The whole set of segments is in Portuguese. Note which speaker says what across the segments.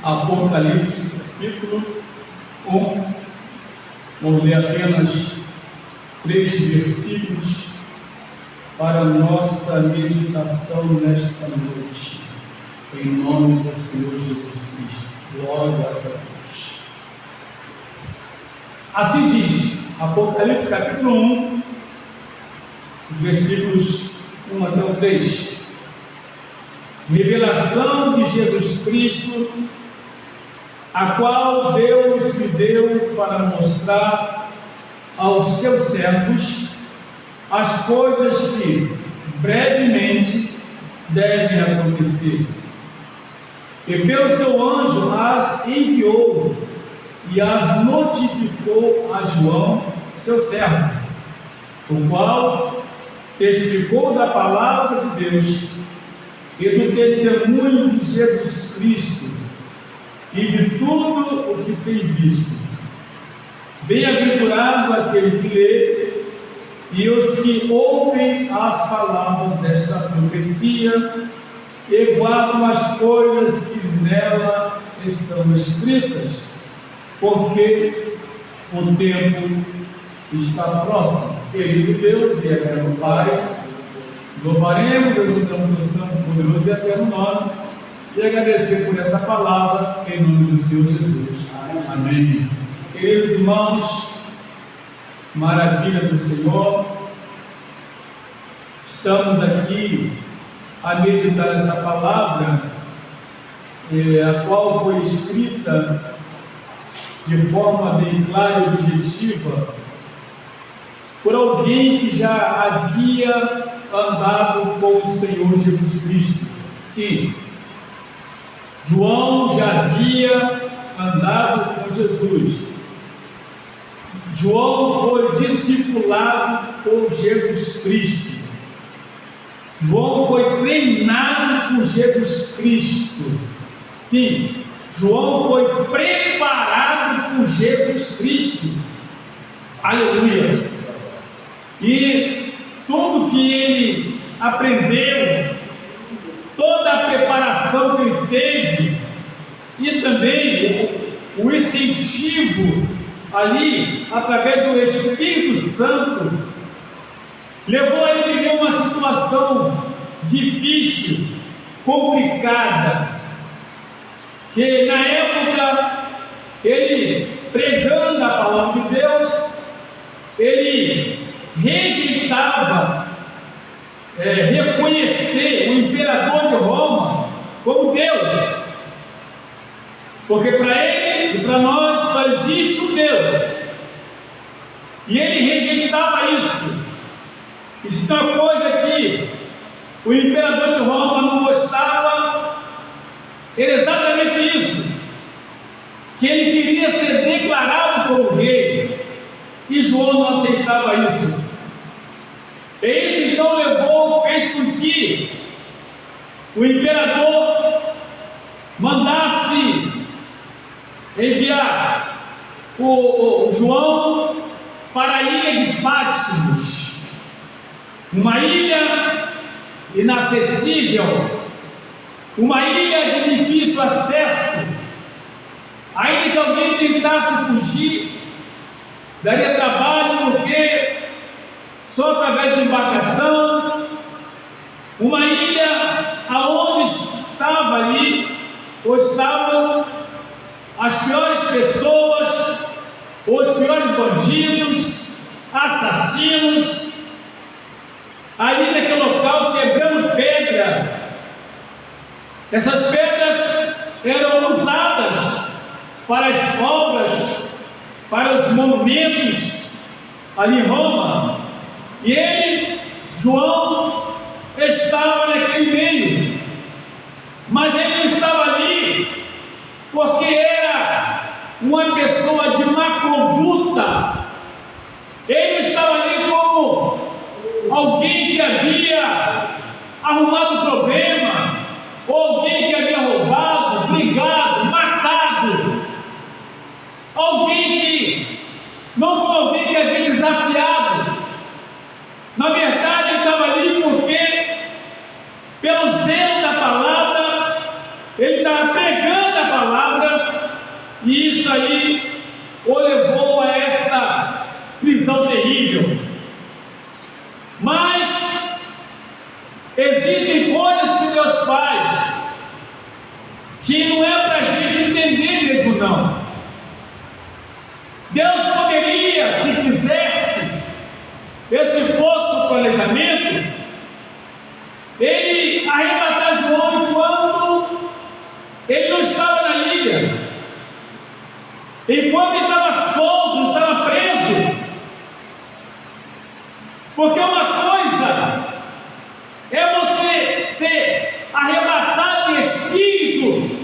Speaker 1: Apocalipse, capítulo 1. Vou ler apenas 3 versículos para nossa meditação nesta noite, em nome do Senhor Jesus Cristo. Glória a Deus. Assim diz Apocalipse capítulo 1, versículos 1 até o 3. Revelação de Jesus Cristo, a qual Deus lhe deu para mostrar aos seus servos as coisas que brevemente devem acontecer. E pelo seu anjo as enviou e as notificou a João, seu servo, o qual testificou da palavra de Deus e do testemunho de Jesus Cristo e de tudo o que tem visto. Bem-aventurado aquele que lê e os que ouvem as palavras desta profecia e guardam as coisas que nela estão escritas, porque o tempo está próximo. Querido Deus e eterno Pai, louvaremos Deus o teu santo, poderoso e eterno nome, e agradecer por essa palavra em nome do Senhor Jesus. Amém. Queridos irmãos, maravilha do Senhor, estamos aqui a meditar essa palavra, a qual foi escrita de forma bem clara e objetiva por alguém que já havia andado com o Senhor Jesus Cristo. Sim, João já havia andado com Jesus. João foi discipulado por Jesus Cristo. João foi treinado por Jesus Cristo. Sim, João foi preparado por Jesus Cristo. Aleluia! E tudo que ele aprendeu, toda a preparação que ele teve, e também o incentivo ali, através do Espírito Santo, levou a ele a viver uma situação difícil, complicada, que na época, ele pregando a palavra de Deus, ele rejeitava reconhecer o imperador de Roma como Deus, porque para ele e para nós só existe um Deus, e ele rejeitava isso. Isso é uma coisa que o imperador de Roma não gostava, era exatamente isso, que ele queria ser declarado como rei, e João não aceitava isso. E isso então fez com que o imperador mandasse enviar o João para a ilha de Patmos, uma ilha inacessível, uma ilha de difícil acesso. Ainda que alguém tentasse fugir, daria trabalho, porque só através de embarcação, uma ilha aonde estava ali, ou estavam as piores pessoas, os piores bandidos, assassinos, ali naquele local quebrando pedra. Essas pedras eram usadas para as obras, para os monumentos ali em Roma. E ele, João, estava naquele meio, mas ele não estava ali porque era uma pessoa de má conduta. Ele não estava ali como alguém que havia arrumado problema, ou alguém que havia roubado, brigado, matado, alguém que não como alguém que havia desafiado. Na verdade, ele estava ali porque, pelo zelo da palavra, ele estava pregando a palavra, Porque uma coisa é você ser arrebatado em espírito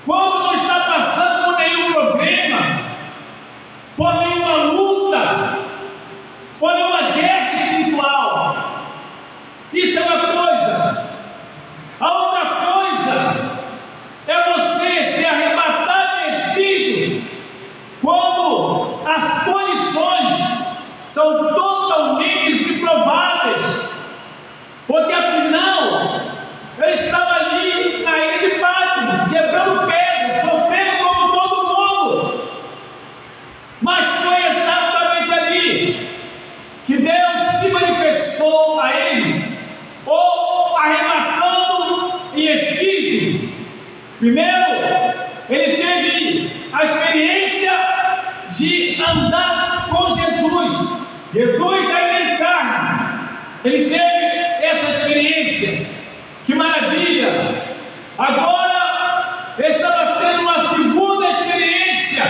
Speaker 1: quando não está passando por nenhum problema, por nenhuma luta, por nenhuma guerra espiritual. Isso é uma coisa. A outra coisa é você ser arrebatado em espírito quando as condições são totalmente improváveis, porque afinal ele estava ali na ilha de Patmos, quebrando pedras, sofrendo como todo mundo, mas foi exatamente ali que Deus se manifestou a ele, ou arrebatando em espírito. Primeiro, ele teve a experiência de andar com Jesus. Jesus ainda em carne, ele teve essa experiência. Que maravilha! Agora ele estava tendo uma segunda experiência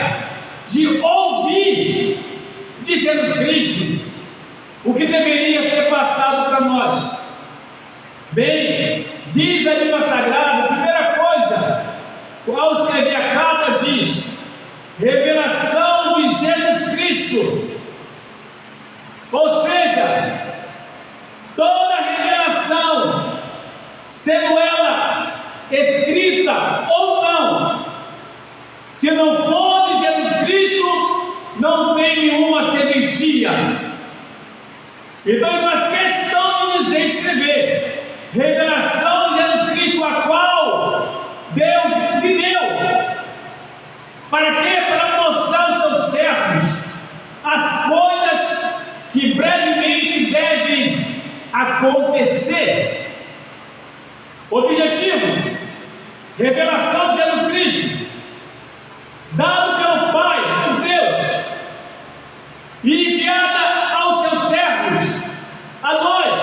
Speaker 1: de ouvir de Jesus Cristo o que deveria ser passado para nós. Bem, diz a Bíblia Sagrada, a primeira coisa, ao escrever a carta, diz: revelação de Jesus Cristo. Ou seja, toda revelação, sendo ela escrita ou não, se não for de Jesus Cristo, não tem nenhuma serventia. Então ele faz questão de dizer, escrever, revelação de Jesus Cristo, a qual Deus lhe deu. Para quê? Para mostrar aos seus servos as coisas que brevemente devem acontecer. Objetivo: revelação de Jesus Cristo, dado pelo Pai, por Deus, e enviada aos seus servos, a nós,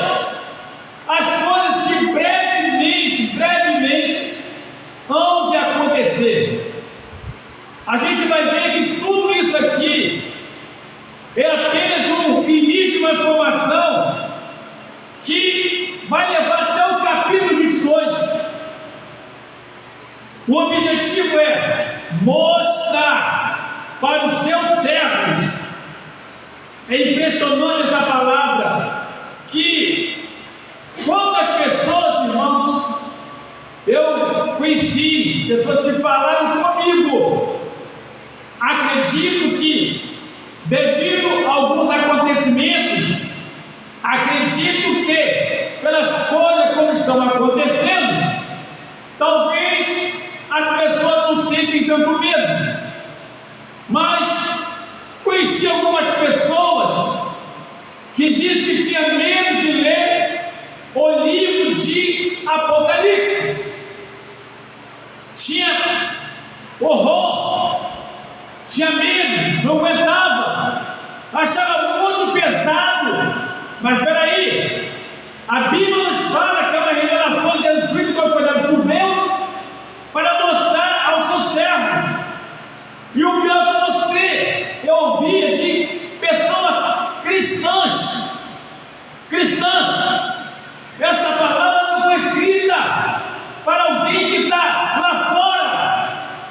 Speaker 1: as coisas que brevemente hão de acontecer. A gente vai ver que tudo isso aqui é apenas um início de uma informação que vai levar até o capítulo 22. O objetivo é mostrar para os seus servos, é impressionante essa palavra, que quantas pessoas, irmãos, eu conheci, pessoas que falaram comigo, acredito que devido a alguns acontecimentos, acredito que pelas coisas como estão acontecendo, talvez as pessoas não sentem tanto medo, mas conheci algumas pessoas que dizem que tinha medo de ler o livro de Apocalipse, tinha horror, tinha medo, não aguentava, achava muito pesado. Mas peraí, a Bíblia nos fala que é uma revelação de Jesus Cristo que foi dada por Deus para mostrar aos seus servos. E o pior que eu ouvia de pessoas cristãs. Essa palavra não foi escrita para alguém que está lá fora,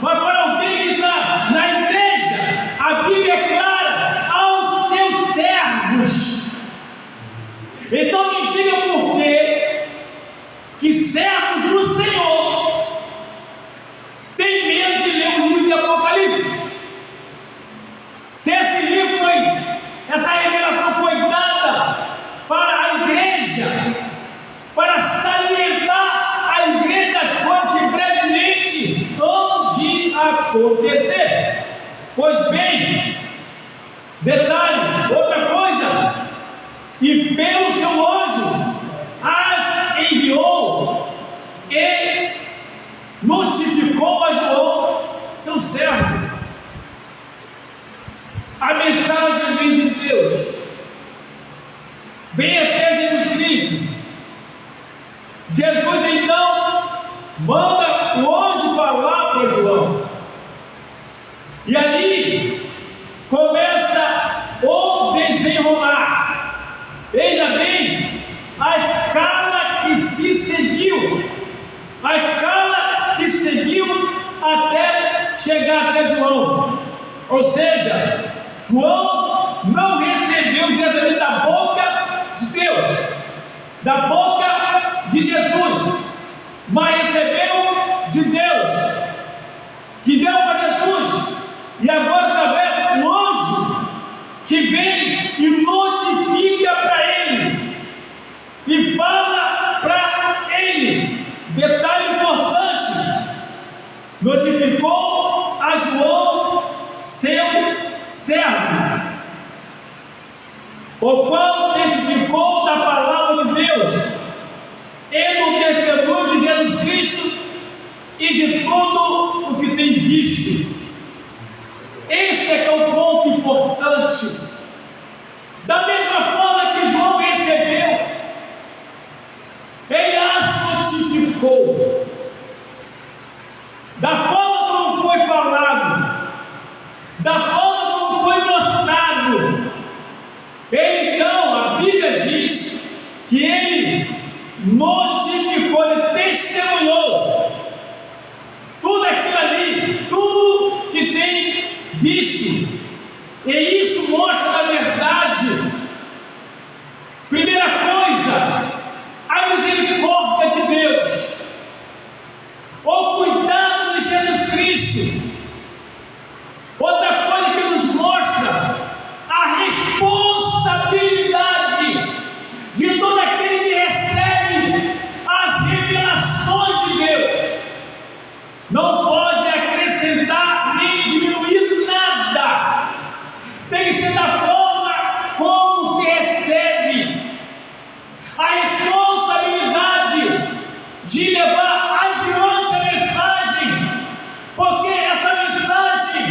Speaker 1: mas para alguém que está na igreja. A Bíblia é clara: aos seus servos. Então me diga por que servos do Senhor têm medo de ler o livro de Apocalipse. Se esse livro essa revelação foi dada para a igreja, para salientar a igreja das coisas que brevemente hão de acontecer. Pois bem, detalhe, outra coisa, e pelo seu anjo as enviou e notificou a João, seu servo. A mensagem vem de Deus, vem até Jesus Cristo. Jesus então manda o anjo falar para João, e ali começa o desenrolar.
Speaker 2: Veja bem a escala que se seguiu, a escala que seguiu até chegar até João. Ou seja, João não recebeu diretamente da boca de Deus, da boca de Jesus, mas recebeu de Deus, que deu para Jesus, e agora através do anjo que vem e notifica para ele e fala para ele. Detalhe importante: notificou a João, seu servo, o qual testificou da palavra de Deus e do testemunho de Jesus Cristo e de tudo o que tem visto. Esse é que é o ponto importante. Da mesma forma que João recebeu, ele as notificou. Da forma como foi falado, da forma como foi mostrado. Então, a Bíblia diz que ele notificou, ele testemunhou tudo aquilo ali, tudo que tem visto. E isso mostra, na verdade, primeira coisa, a misericórdia de Deus, o cuidado de Jesus Cristo. Outra coisa que nos mostra a responsabilidade de todo aquele que recebe as revelações de Deus. Não pode acrescentar nem diminuir nada. Tem que ser da forma como se recebe. A responsabilidade de levar adiante a mensagem, porque essa mensagem,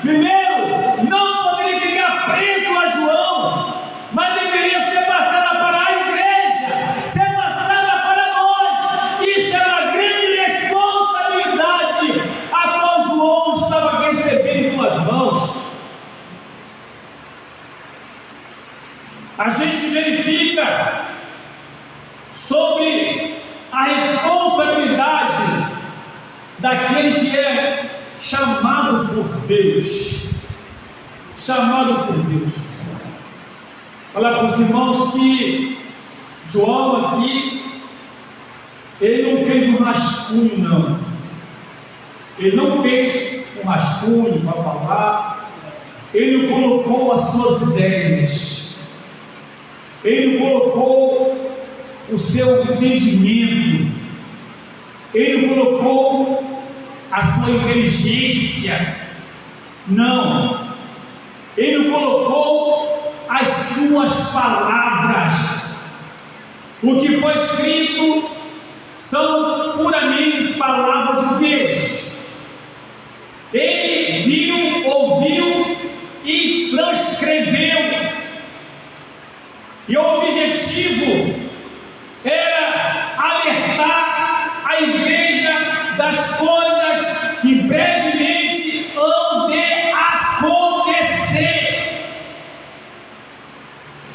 Speaker 2: primeiro, não poderia ficar preso a João, mas deveria ser passada para a igreja, ser passada para nós. Isso é uma grande responsabilidade a qual João estava recebendo em suas mãos. A gente verifica sobre a responsabilidade daquele que é chamado por Deus. Chamado por Deus. Falar para os irmãos que João aqui, ele não fez um rascunho, não. Ele não fez um rascunho para falar. Ele colocou as suas ideias. Ele colocou o seu entendimento. Ele colocou a sua inteligência. Não. Ele colocou as suas palavras. O que foi escrito são puramente palavras de Deus. Ele viu, ouviu e transcreveu. E o objetivo era alertar a igreja das coisas que brevemente hão de acontecer.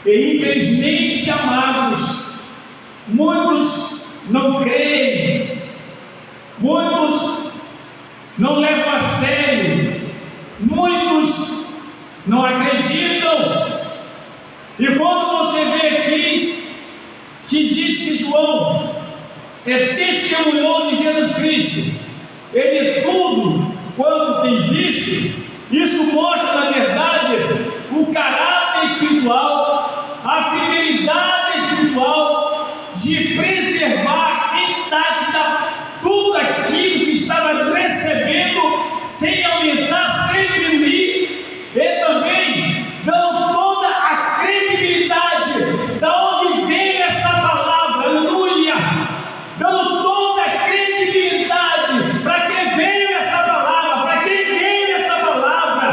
Speaker 2: E infelizmente, amados, muitos não creem, muitos não levam a sério, muitos não acreditam. E quando você vê aqui que diz que João é testemunhou de Jesus Cristo, ele tudo quanto tem visto, isso mostra, na verdade, o caráter espiritual, a fidelidade espiritual de preservar intacta tudo aquilo que estava recebendo, sem aumentar, sem diminuir, e também dando toda a credibilidade da onde veio essa palavra, aleluia, dando toda a credibilidade para quem veio essa palavra, para quem veio essa palavra.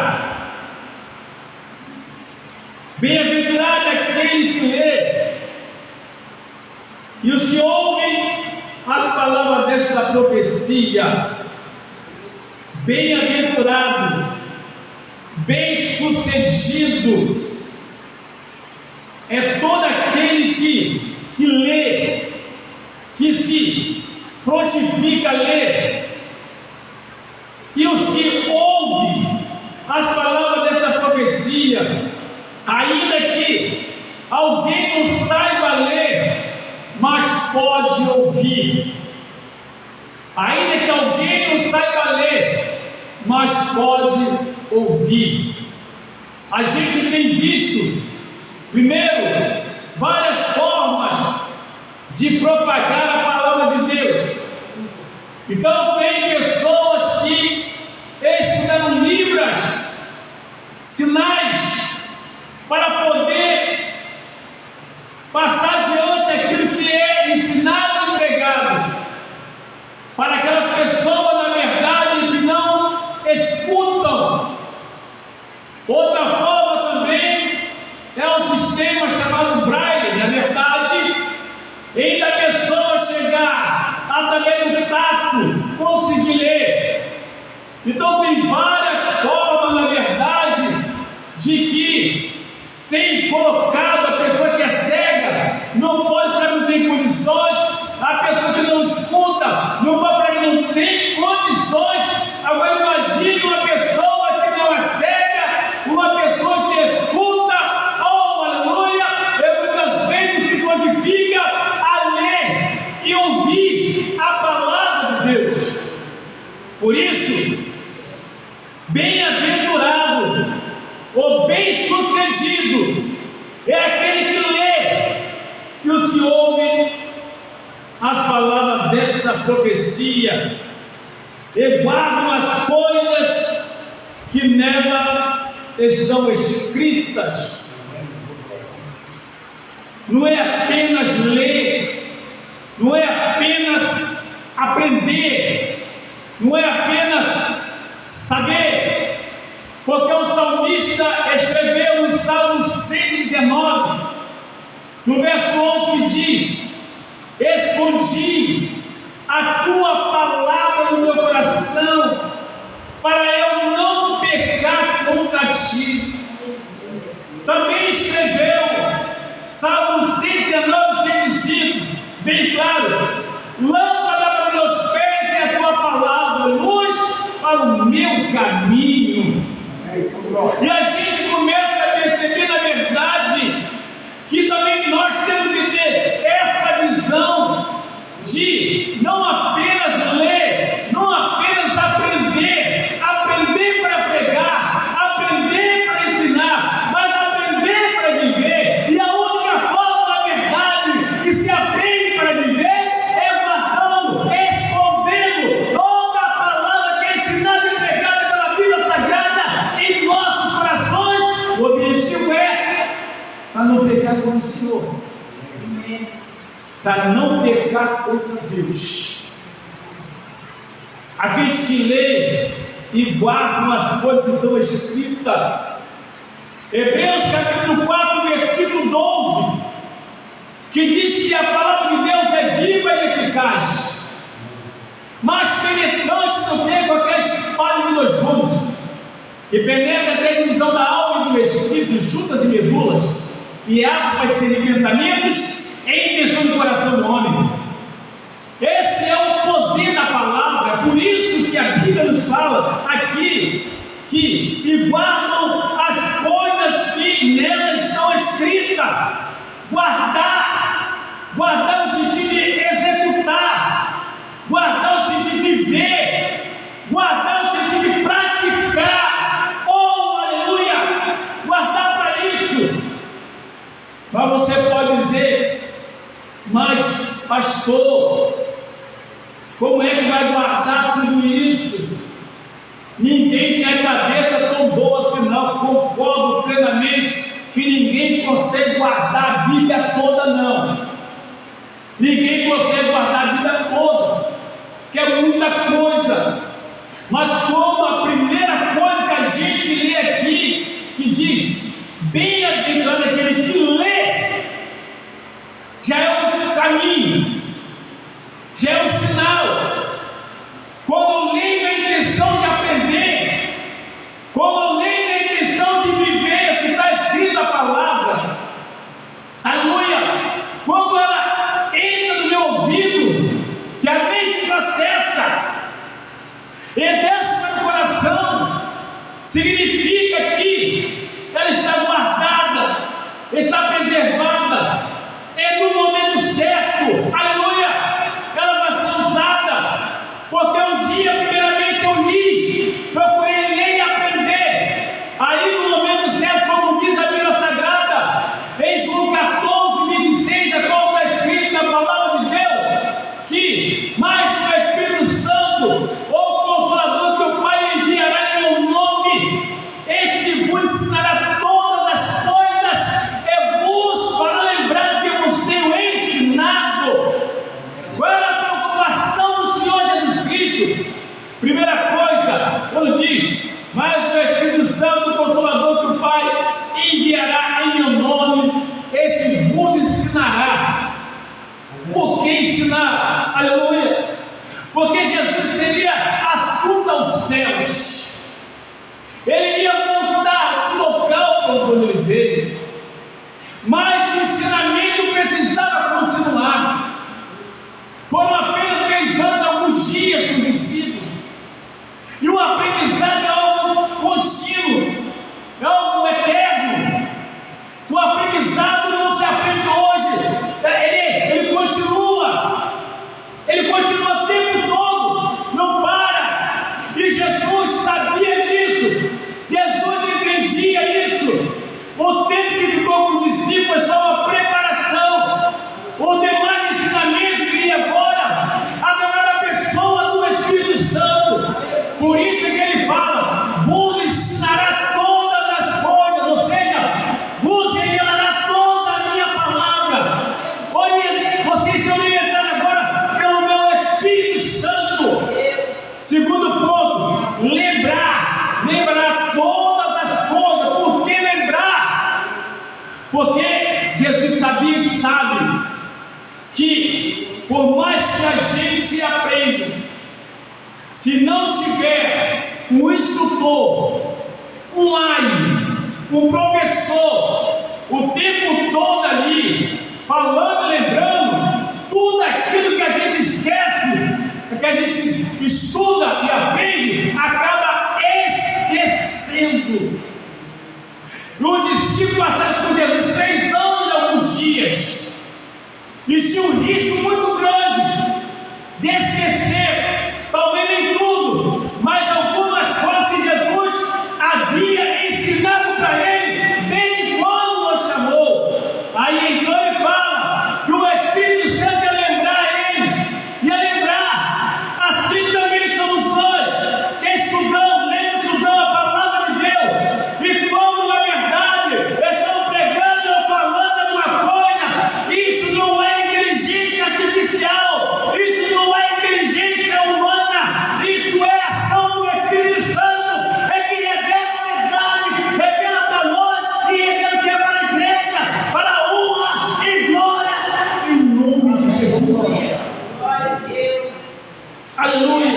Speaker 2: Bem-aventurado aquele que lê e os que ouvem as palavras desta profecia. Bem-aventurado, bem-sucedido é todo aquele que lê, que se prontifica a ler, e os que ouvem as palavras desta profecia, ainda que alguém não saiba ler, mas pode ouvir. Ainda que alguém não saiba ler, mas pode ouvir. A gente tem visto, primeiro, várias formas de propagar a palavra de Deus. Então tem pessoas que estudaram libras, sinais, para poder passar adiante aquilo que é ensinado e pregado, para aquelas pessoas, na verdade, que não escutam. Outra forma também é um sistema chamado Braille, na verdade, em da pessoa chegar através do tato, conseguir ler. Então tem várias formas, na verdade, de que tem colocado a pessoa que é cega, não pode falar que não tem condições, a pessoa que não escuta, não pode falar que não tem condições. Agora imagine uma pessoa que não é cega, uma pessoa que escuta, oh aleluia, e muitas vezes se modifica a ler e ouvir a palavra de Deus. Por isso, bem-aventurado ou bem-sucedido é aquele que lê e os que ouvem as palavras desta profecia e guardam as coisas que nela estão escritas. Não é apenas ler, não é apenas aprender, não é apenas saber, porque o salmista escreveu no Salmo 119, no verso 11, que diz: escondi a tua palavra no meu coração, para eu não pecar contra ti. Também escreveu Salmo 119, 105, bem claro: lâmpada para meus pés é a tua palavra, luz para o meu caminho. E a gente começa a perceber, na verdade, que também nós temos que ter essa visão de não apenas ler, não apenas aprender, aprender para pregar, aprender para ensinar, mas aprender para viver. E a única forma, na verdade, que se aprende para viver é guardando, escondendo toda a palavra que é ensinada e pregada pela Bíblia Sagrada em nossos corações. O objetivo é para não pecar com o Senhor, para não pecar contra Deus. Aqueles que leem e guardam as coisas que estão escritas. Hebreus capítulo 4, versículo 12, que diz que a palavra de Deus é viva e eficaz, mais penetrante do que qualquer espada de 2 gumes, que penetra até a divisão da alma e do espírito, juntas e medulas, e é apto para discernir pensamentos e intenção do coração do homem. Esse é o poder da palavra. Por isso que a Bíblia nos fala aqui que e guardam as coisas que nela estão escritas. Guardar no sentido de executar, guardar no sentido de ver, guardar no sentido de praticar. Oh, aleluia! Guardar para isso. Mas você pode dizer: mas pastor, como é que vai guardar tudo isso? Ninguém tem a cabeça tão boa assim não. Concordo plenamente que ninguém consegue guardar a Bíblia toda não. Ninguém consegue guardar a Bíblia toda, que é muita coisa. Mas quando a primeira coisa que a gente lê aqui, que diz: bem-aventurado aquele que lê, já é um caminho, já é um sinal. Quando eu leio na intenção de aprender, quando eu leio na intenção de viver o que está escrito na palavra, aleluia, Porque Jesus sabia e sabe que por mais que a gente aprenda, se não tiver um instrutor, um AIE, um professor, o tempo todo ali, falando, lembrando, tudo aquilo que a gente esquece, que a gente estuda e aprende, acaba esquecendo. O discípulo passaram por Jesus 3 anos e alguns dias, e tinha um risco muito grande de esquecer, talvez nem tudo, mas algumas coisas que Jesus havia ensinado para ele desde quando o chamou. Aí então ele fala que o Espírito Santo ia lembrar eles, ia lembrar. Assim também somos nós que estudamos, nem estudamos a palavra de Deus, e quando na verdade estamos pregando ou falando alguma coisa, isso não é inteligência artificial, isso não é inteligência humana, isso é ação do Espírito Santo, é que revela a verdade, revela para nós e revela que é para a igreja, para a honra e glória, em nome de Jesus.
Speaker 3: Glória a Deus.
Speaker 2: Aleluia.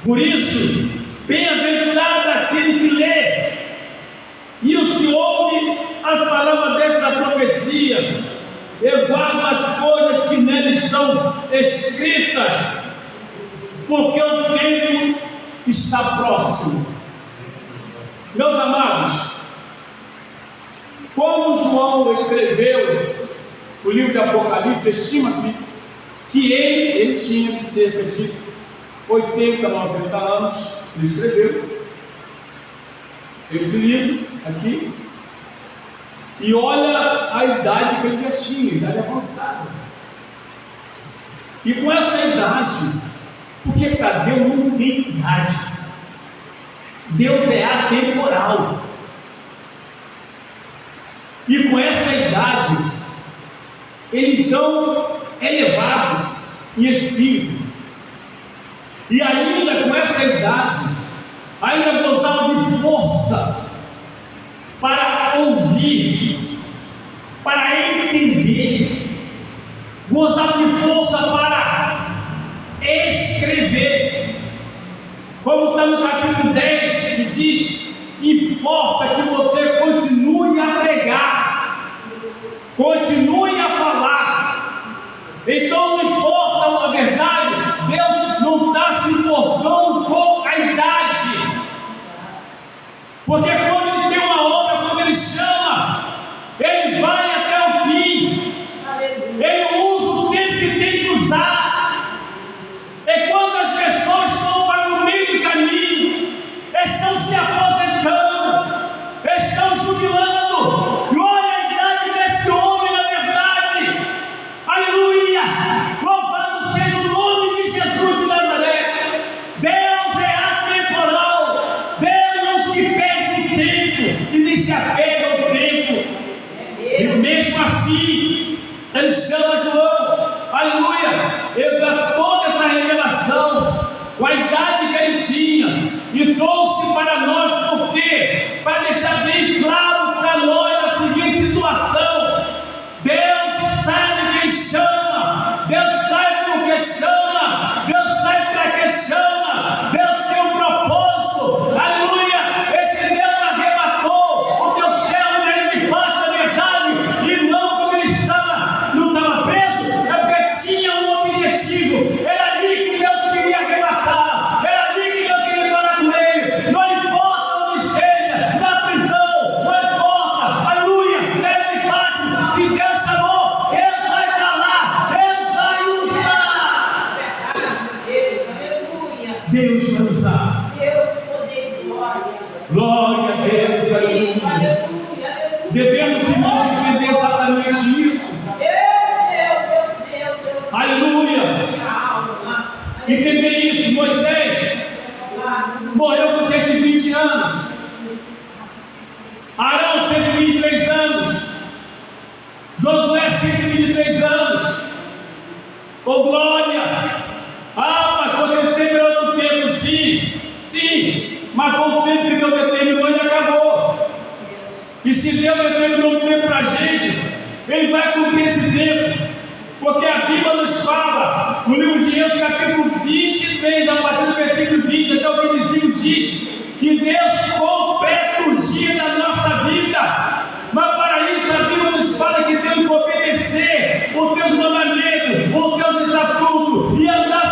Speaker 2: Por isso, bem-aventurado aquele que lê e os que ouvem as palavras desta profecia e guardam as coisas que nela estão escritas, porque o tempo está próximo. Meus amados, quando João escreveu o livro de Apocalipse, estima-se que ele tinha de cerca de 80, 90 anos. Ele escreveu esse livro aqui, e olha a idade que ele já tinha, idade avançada. E com essa idade, porque para Deus não tem idade, Deus é atemporal. E com essa idade, ele então é levado em espírito, e ainda com essa idade, ainda gozava de força para ouvir, para entender, gozava de força para escrever, como está no capítulo 10, que diz: importa que você continue a pregar, continue a falar. Então não importa, na verdade, Deus não está se importando com a idade, porque quando Ele tem uma obra, quando Ele chama, Ele vai até o fim. Ele usa o tempo que tem que usar. E quando as pessoas estão para no meio do caminho, estão se aposentando, estão jubilando, e olha a idade desse homem, na verdade, aleluia, louvado seja o nome de Jesus de Nazaré. Deus é atemporal, Deus não se perde no tempo e nem se apega ao tempo. E mesmo assim, Ele chama João, aleluia, Ele dá toda essa revelação com a idade que ele tinha, e trouxe para nós, porque para deixar bem claro para nós a seguinte situação: Deus sabe quem chama, Deus sabe por que chama, Deus sabe para que chama, Deus tem um propósito, aleluia. Esse Deus arrebatou o teu servo dele de paz da verdade, e não como ele estava, não estava preso, é porque tinha um objetivo. Era ali que Deus queria arrebatar, era ali que Deus queria falar com ele. Não importa onde esteja, na prisão, não importa, aleluia, ele de paz. Se Deus chamou, Ele vai estar lá, Ele vai usar.
Speaker 3: Deus, aleluia.
Speaker 2: Deus vai usar.
Speaker 3: Deus, poder e glória.
Speaker 2: Glória a Deus, aleluia.
Speaker 3: Aleluia, aleluia.
Speaker 2: Devemos, irmãos, entender exatamente isso.
Speaker 3: Deus.
Speaker 2: Aleluia.
Speaker 3: Minha alma.
Speaker 2: Entender isso. Moisés morreu com 120 anos. Arão, 123 anos. Josué, 123 anos. Oh, glória! Ah, pastor, você terminou o tempo, sim, mas foi o tempo que Deus determinou e acabou. E se Deus determinou o tempo para a gente, Ele vai cumprir esse tempo, porque a Bíblia nos fala, no livro de Êxodo, capítulo 23, a partir do versículo 20 até o 25, diz que Deus completa o dia da nossa vida. Mas para isso a Bíblia nos fala que temos que obedecer os teus mandamentos, os teus estatutos e andar